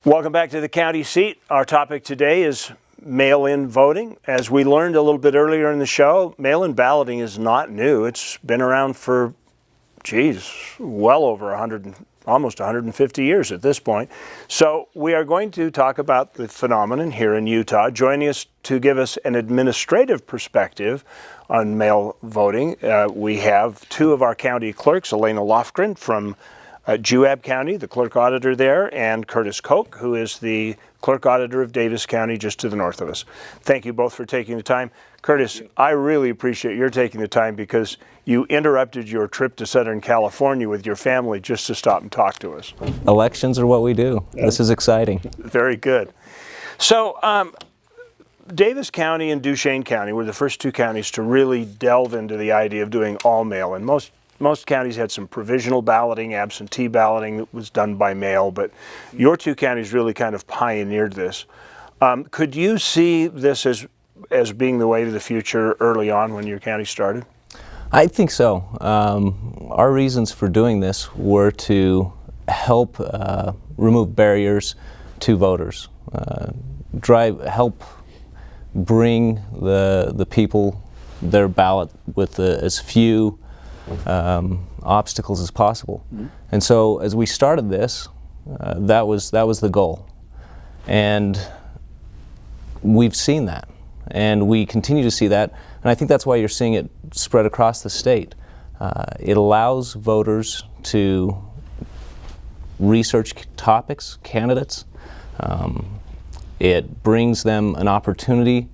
Welcome back to the county seat. Our topic today is mail-in voting. As we learned a little bit earlier in the show, mail-in balloting is not new. It's been around for, well over 100, almost 150 years at this point. So we are going to talk about the phenomenon here in Utah. Joining us to give us an administrative perspective on mail voting, we have two of our county clerks, Alaina Lofgran from Juab County, the clerk auditor there, and Curtis Koch, who is the clerk auditor of Davis County, just to the north of us. Thank you both for taking the time. Curtis, I really appreciate your taking the time because you interrupted your trip to Southern California with your family just to stop and talk to us. Elections are what we do. Yeah. This is exciting. Very good. So, Davis County and Duchesne County were the first two counties to really delve into the idea of doing all mail-in. Most counties had some provisional balloting, absentee balloting that was done by mail, but your two counties really kind of pioneered this. Could you see this as being the way to the future early on when your county started? I think so. Our reasons for doing this were to help remove barriers to voters, help bring the people their ballot with as few obstacles as possible. Mm-hmm. And so as we started this, that was the goal. And we've seen that. And we continue to see that. And I think that's why you're seeing it spread across the state. It allows voters to research topics, candidates. It brings them an opportunity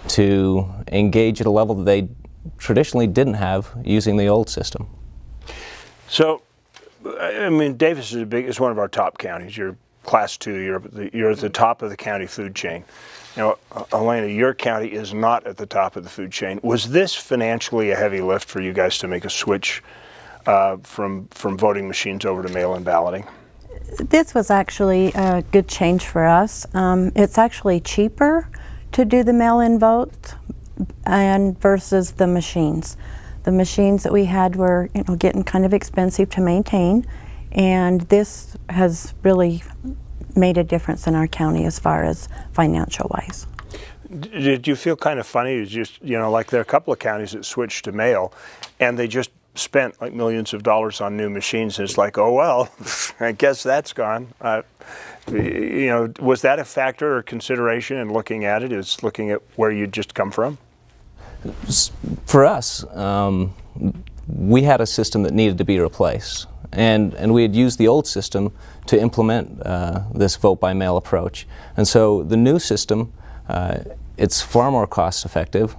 to engage at a level that they traditionally didn't have using the old system. So, I mean, Davis is one of our top counties. You're class 2. You're at the top of the county food chain. Now, Alaina, your county is not at the top of the food chain. Was this financially a heavy lift for you guys to make a switch from voting machines over to mail-in balloting? This was actually a good change for us. It's actually cheaper to do the mail-in vote and versus the machines. The machines that we had were, getting kind of expensive to maintain, and this has really made a difference in our county as far as financial wise. Did you feel kind of funny? It's just, like there are a couple of counties that switched to mail, and they just spent like millions of dollars on new machines. And it's like, oh well, I guess that's gone. Was that a factor or consideration in looking at it? Is looking at where you just come from? For us, we had a system that needed to be replaced, and we had used the old system to implement this vote by mail approach. And so the new system, it's far more cost effective.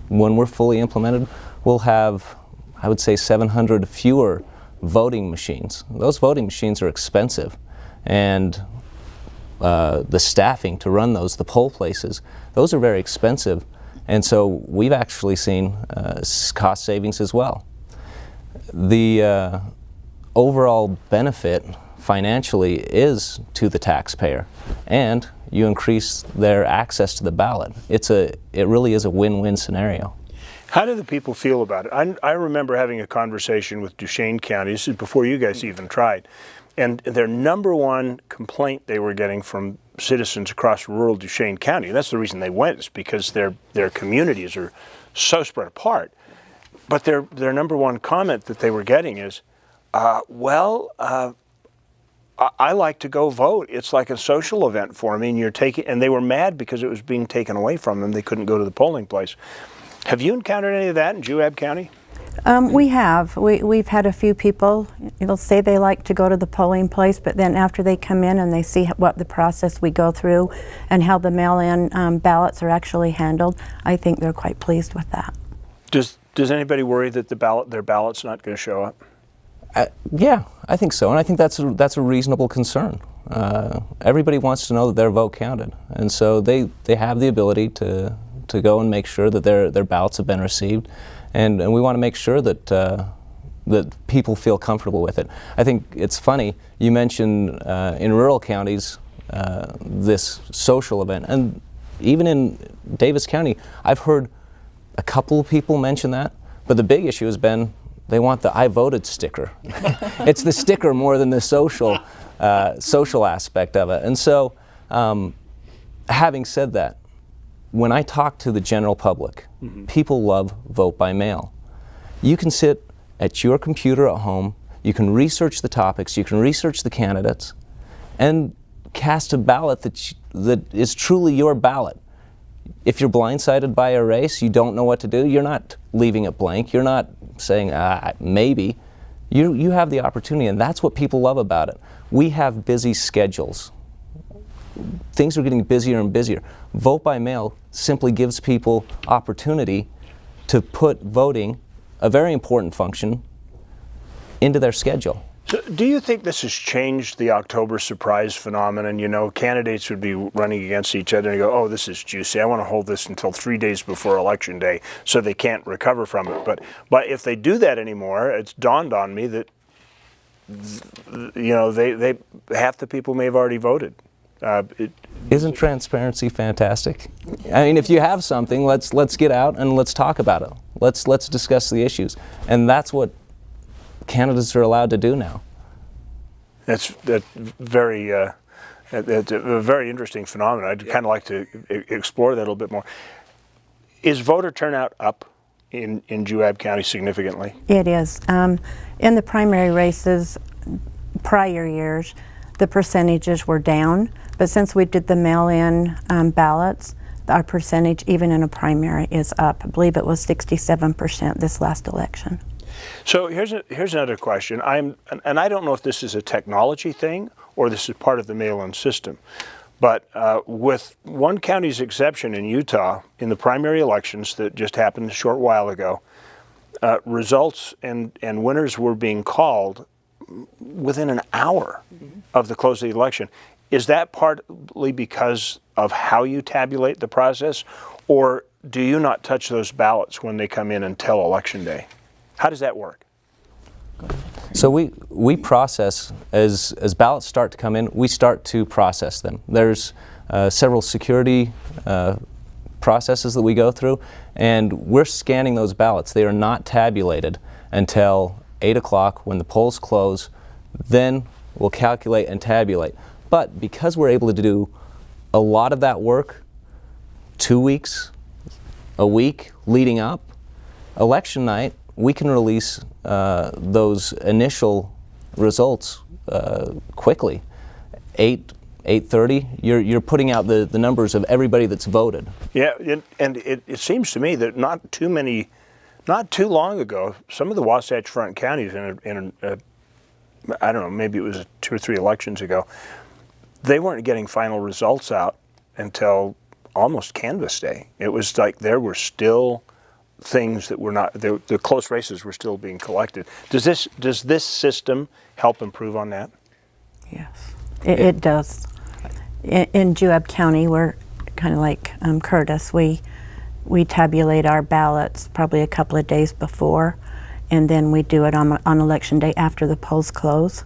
When we're fully implemented, we'll have, I would say, 700 fewer voting machines. Those voting machines are expensive, and the staffing to run those, the poll places, those are very expensive. And so we've actually seen cost savings as well. The overall benefit financially is to the taxpayer, and you increase their access to the ballot. It really is a win-win scenario. How do the people feel about it? I remember having a conversation with Duchesne County, this is before you guys even tried, and their number one complaint they were getting from citizens across rural Duchesne County, and that's the reason they went, is because their communities are so spread apart. But their number one comment that they were getting is, I like to go vote. It's like a social event for me, and they were mad because it was being taken away from them. They couldn't go to the polling place. Have you encountered any of that in Juab County? We have. We've had a few people, say they like to go to the polling place, but then after they come in and they see what the process we go through and how the mail-in ballots are actually handled, I think they're quite pleased with that. Does anybody worry that their ballot's not going to show up? Yeah, I think so, and I think that's a reasonable concern. Everybody wants to know that their vote counted, and so they have the ability to go and make sure that their ballots have been received. And we want to make sure that that people feel comfortable with it. I think it's funny, you mentioned in rural counties this social event, and even in Davis County, I've heard a couple of people mention that, but the big issue has been they want the I voted sticker. It's the sticker more than the social. social aspect of it. And so, having said that, when I talk to the general public, people love vote by mail. You can sit at your computer at home, you can research the topics, you can research the candidates, and cast a ballot that is truly your ballot. If you're blindsided by a race, you don't know what to do, you're not leaving it blank, you're not saying, maybe. You have the opportunity, and that's what people love about it. We have busy schedules. Things are getting busier and busier. Vote by mail simply gives people opportunity to put voting, a very important function, into their schedule. So do you think this has changed the October surprise phenomenon? You know, candidates would be running against each other and go, oh, this is juicy. I want to hold this until 3 days before Election Day so they can't recover from it. But if they do that anymore, it's dawned on me that, you know, they half the people may have already voted. Isn't transparency fantastic? I mean, if you have something, let's get out and let's talk about it. Let's discuss the issues. And that's what candidates are allowed to do now. That's very it's a very interesting phenomenon. I'd kind of like to explore that a little bit more. Is voter turnout up in Juab County significantly? It is. In the primary races, prior years, the percentages were down, but since we did the mail-in ballots, our percentage, even in a primary, is up. I believe it was 67% this last election. So here's another question. And I don't know if this is a technology thing or this is part of the mail-in system, but with one county's exception in Utah, in the primary elections that just happened a short while ago, results and winners were being called within an hour of the close of the election. Is that partly because of how you tabulate the process, or do you not touch those ballots when they come in until Election Day? How does that work? So we process, as ballots start to come in, we start to process them. There's several security processes that we go through, and we're scanning those ballots. They are not tabulated until 8 o'clock when the polls close. Then we'll calculate and tabulate. But because we're able to do a lot of that work 2 weeks, a week leading up, election night, we can release those initial results quickly. 8:30, you're putting out the numbers of everybody that's voted. Yeah, and it seems to me that not too long ago, some of the Wasatch Front counties, I don't know, maybe it was 2 or 3 elections ago, they weren't getting final results out until almost canvass day. It was like there were still things that were not, the close races were still being collected. Does this system help improve on that? Yes, it does. In Juab County, we're kind of like Curtis. We tabulate our ballots probably a couple of days before, and then we do it on Election Day after the polls close.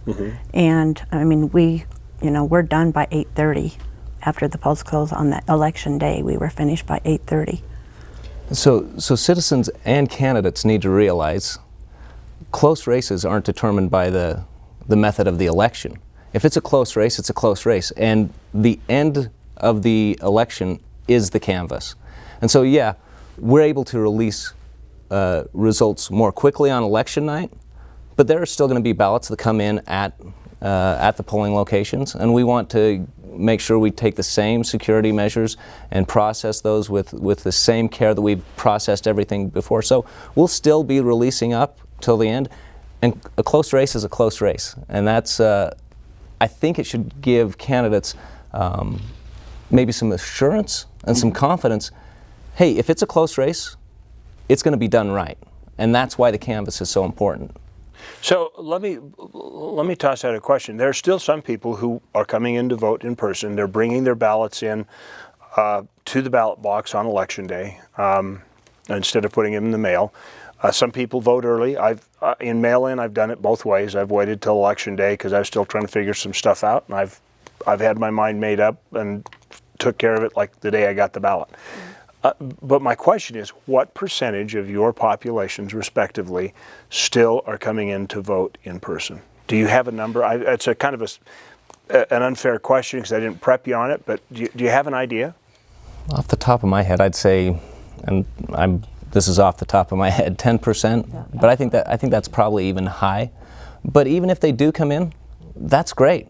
And I mean, we're done by 8:30. After the polls close on that Election Day, we were finished by 8:30. So citizens and candidates need to realize close races aren't determined by the method of the election. If it's a close race, it's a close race, and the end of the election is the canvass. And so, yeah, we're able to release results more quickly on election night, but there are still going to be ballots that come in at the polling locations, and we want to make sure we take the same security measures and process those with the same care that we've processed everything before. So we'll still be releasing up till the end, and a close race is a close race, and that's I think it should give candidates maybe some assurance and some confidence. Hey, if it's a close race, it's going to be done right, and that's why the canvass is so important. So let me toss out a question. There are still some people who are coming in to vote in person. They're bringing their ballots in to the ballot box on Election Day instead of putting them in the mail. Some people vote early. In mail-in, I've done it both ways. I've waited till Election Day because I was still trying to figure some stuff out, and I've had my mind made up and took care of it like the day I got the ballot. But my question is, what percentage of your populations, respectively, still are coming in to vote in person? Do you have a number? It's a kind of an unfair question because I didn't prep you on it, but do you have an idea? Off the top of my head, I'd say, and this is off the top of my head, 10%. Yeah. But I think that's probably even high. But even if they do come in, that's great.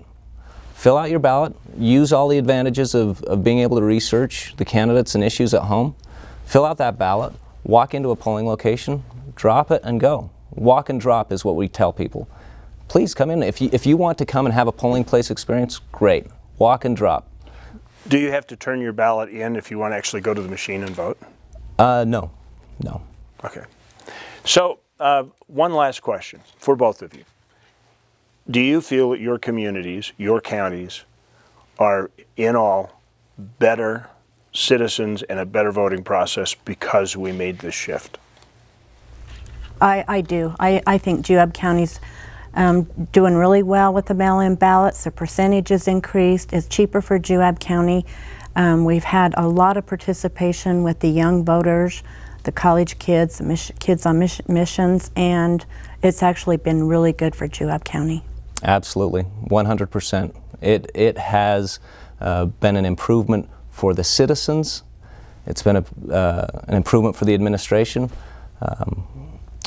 Fill out your ballot. Use all the advantages of being able to research the candidates and issues at home. Fill out that ballot. Walk into a polling location. Drop it and go. Walk and drop is what we tell people. Please come in. If you want to come and have a polling place experience, great. Walk and drop. Do you have to turn your ballot in if you want to actually go to the machine and vote? No. Okay. So one last question for both of you. Do you feel that your communities, your counties, are in all better citizens and a better voting process because we made this shift? I do. I think Juab County's doing really well with the mail-in ballots. The percentage is increased. It's cheaper for Juab County. We've had a lot of participation with the young voters, the college kids, the kids on missions, and it's actually been really good for Juab County. Absolutely, 100%. It has been an improvement for the citizens. It's been an improvement for the administration.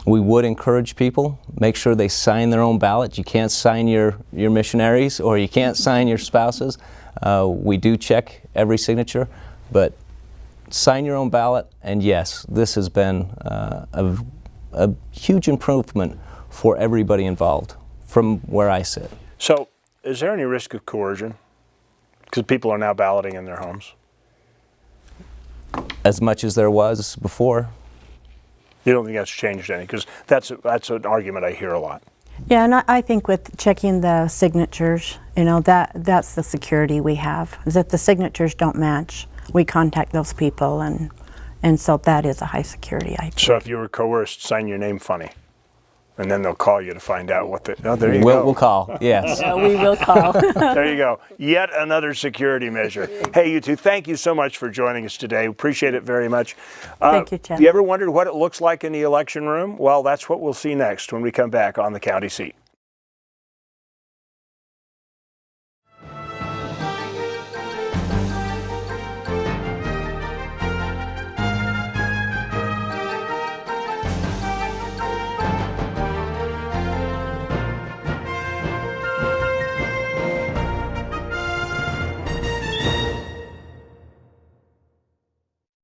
We would encourage people, make sure they sign their own ballot. You can't sign your missionaries or you can't sign your spouses. We do check every signature, but sign your own ballot, and yes, this has been a huge improvement for everybody involved from where I sit. So is there any risk of coercion? Because people are now balloting in their homes. As much as there was before. You don't think that's changed any? Because that's an argument I hear a lot. Yeah, and I think with checking the signatures, you know, that's the security we have, is that the signatures don't match. We contact those people, and so that is a high security, I think. So if you were coerced, sign your name funny, and then they'll call you to find out what the... Oh, there you go. We'll call, yes. Yeah, we will call. There you go. Yet another security measure. Hey, you two, thank you so much for joining us today. Appreciate it very much. Thank you, Chad. You ever wondered what it looks like in the election room? Well, that's what we'll see next when we come back on The County Seat.